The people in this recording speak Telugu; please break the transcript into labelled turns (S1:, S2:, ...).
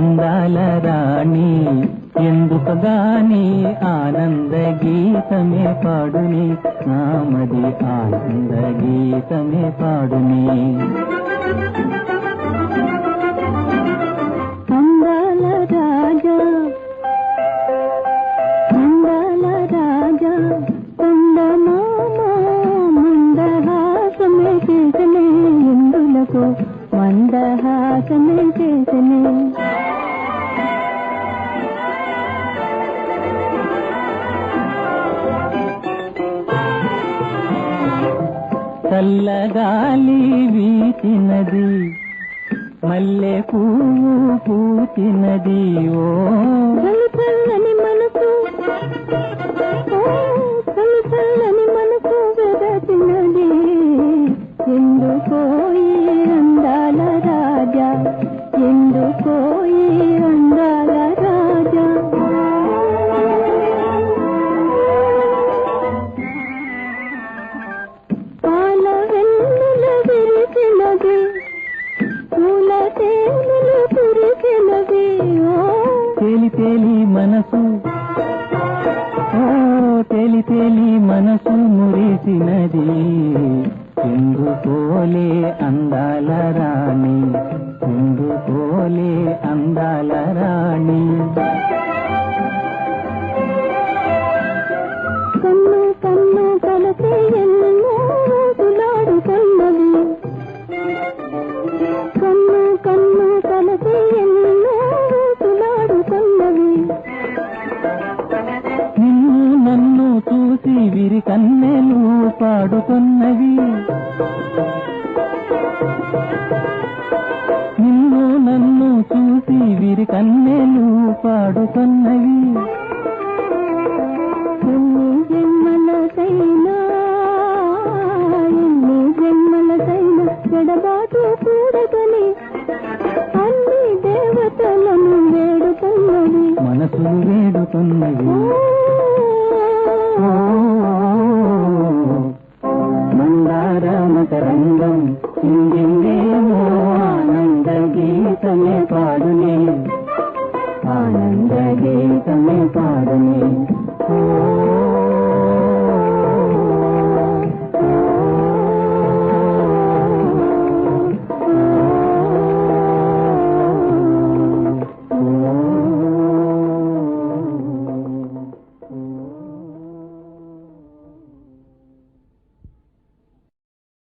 S1: అందాల రాణి ఎందుకగాని ఆనంద గీతమే పాడుని నామది ఆనంద గీతమే పాడుని
S2: అందాల రాజా అందాల రాజా కొండమామ మందహాసమే చేసనే ఎందులకు మందహాసమే చేసనే
S1: చల్లగాలి వీచినది మల్లె పువ్వు పూచినది ఓ
S2: చల్లని మనసు చల్లని మనసు వెదచినది ఎందుకో ఈ అందాల రాజా ఎందుకో ఈ అందాల రాజా పాల వెన్నెల విరిచినది పూల తేనెలు కురిసినది
S1: తేలి తేలి మనసు ఓ తేలి తేలి మనసు మురిసినది ఎందుకోలే అందాల రాణి ఎందుకోలే అందాల రాణి
S2: కన్ను కన్ను కలిసి ఎన్నో తులాడుతున్నది కన్ను కన్ను కలిసి ఎన్నో తులాడుతున్నది
S1: నిన్ను నన్ను చూసి విరి కన్నెలు పాడుతున్నవి నిన్ను నన్ను చూసి విరి కన్నెలు పాడుతున్నవి
S2: ఎన్ని జన్మలకైనా ఎడబాటు కూడదని అన్ని దేవతలను వేడుతున్నది
S1: మనసులు వేడుతున్నవి మందారమకరంగం ఇంగిేమో ఆనంద గీతమే పాడునే ఆనంద గీతమే పాడునే ఓ